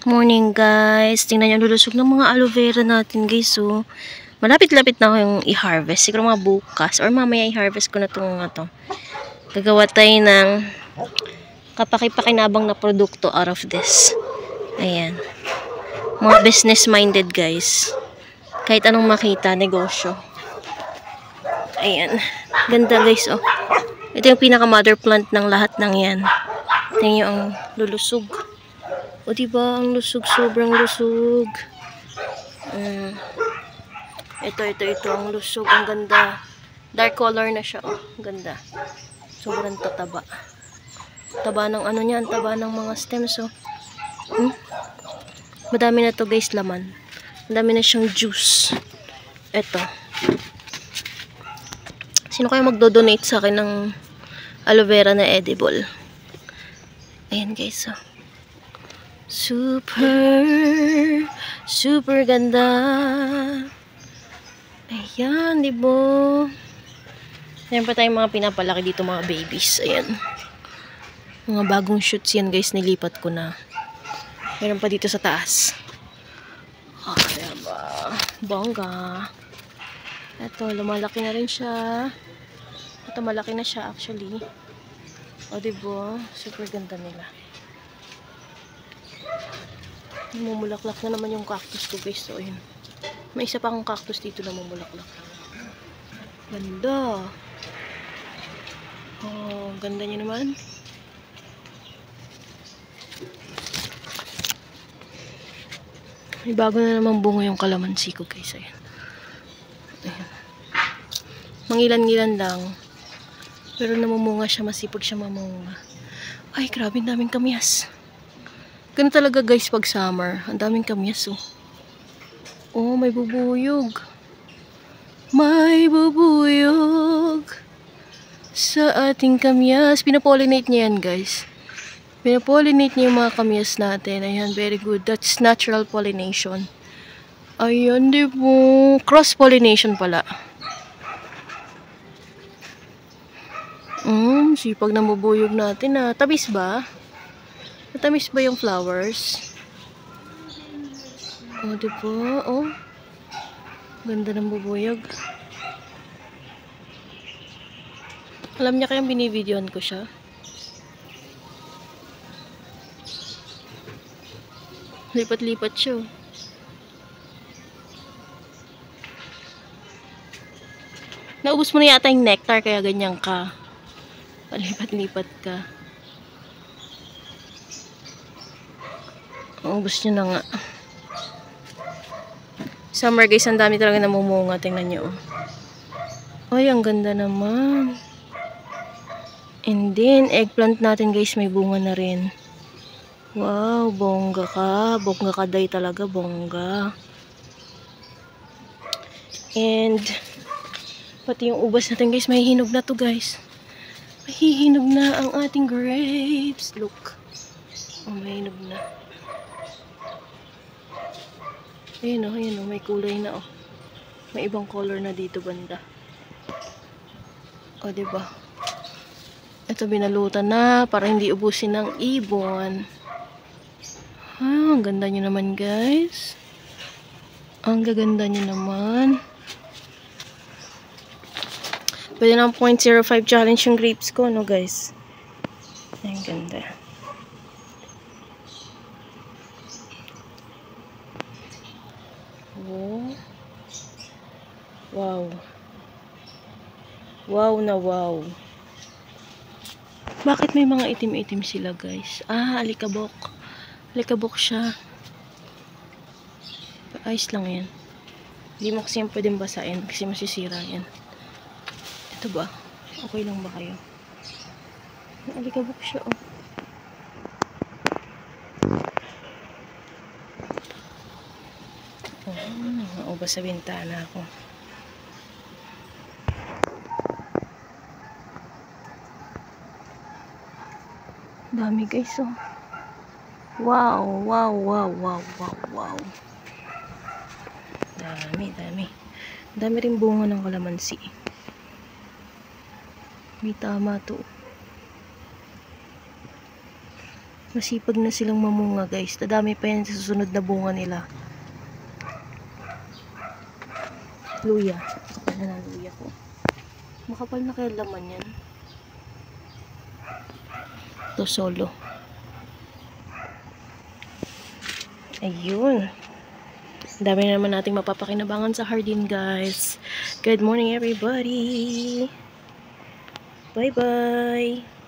Morning guys, tingnan nyo lulusog ng mga aloe vera natin guys. So, malapit-lapit na ako yung i-harvest. Siguro mga bukas or mamaya i-harvest ko na itong mga to. Gagawa tayo ng kapaki-pakinabang na produkto out of this. Ayan. Mga business minded guys. Kahit anong makita, negosyo. Ayan. Ganda guys oh. Ito yung pinaka mother plant ng lahat ng yan. Tingnan nyo ang lulusog. O diba, ang lusog, sobrang lusog. Ito, ang lusog, ang ganda. Dark color na siya, oh, ganda. Sobrang tataba. Taba ng ano niyan, taba ng mga stems, oh. Madami na to guys, laman. Madami na siyang juice. Ito. Sino kaya magdo-donate sa akin ng aloe vera na edible? Ayan guys, oh. Super ganda. Ayan, diba? Ayan pa tayong mga pinapalaki dito, mga babies. Ayan. Mga bagong shoots yan guys, nilipat ko na. Meron pa dito sa taas. Oh, diba? Bongga. Ito, lumalaki na rin siya. Ito, malaki na siya actually. O, diba? Super ganda nila. Mumulaklak na naman yung cactus ko guys. So, ayun. May isa pa akong cactus dito na mumulaklak. Ganda. Oh, ganda niya naman. May bago na naman bunga yung kalamansi ko guys. Ayan. Ayan. Mangilan-ngilan lang. Pero namumunga siya. Masipag siya mamunga. Ay, grabe, ang daming kamyas. Ganun talaga guys pag summer. Ang daming kamyas oh. Oh, may bubuyog. May bubuyog sa ating kamyas. Pinapollinate niya yan guys. Pinapollinate niya yung mga kamyas natin. Ayan, very good. That's natural pollination. Ayan, di po. Cross pollination pala. Sipag na bubuyog natin ah. Tamis ba? Matamis ba yung flowers? Oh, diba? Oh. Ganda ng bubuyog. Alam niya kayang binivideoan ko siya? Lipat-lipat siya. Naubos mo na yata yung nectar kaya ganyan ka. Palipat-lipat ka. Ubus nyo na nga. Summer guys, ang dami talaga namumunga. Tingnan nyo. Ay, ang ganda naman. And then, eggplant natin guys, may bunga na rin. Wow, bongga ka. Bongga ka day talaga, bongga. And, pati yung ubas natin guys, may hinog na to guys. May hihinog na ang ating grapes. Look. Oh, may hinog na. Ayun oh, may kulay na oh. May ibang color na dito banda. O, diba? Ito binalutan na para hindi ubusin ng ibon. Ah, ang ganda nyo naman guys. Ang gaganda nyo naman. Pwede ng 0.05 challenge yung grapes ko, no guys? Ang ganda. Oh. Wow. Wow na wow. Bakit may mga itim-itim sila guys? Ah, alikabok. Alikabok siya. Ayos lang yan. Hindi mo kasi yan pwedeng basain kasi masisira yan. Ito ba? Okay lang ba kayo? May alikabok siya oh. Oh, naubos sa bintana ako. Dami guys oh. Wow. Dami. Dami rin bunga ng kalamansi. May tama to. Masipag na silang mamunga guys. Dadami pa yan sa susunod na bunga nila. Luya. Makapal na luya ko. Makapal na kaya laman yan. Ito solo. Ayun. Dami na naman nating mapapakinabangan sa hardin guys. Good morning everybody. Bye bye.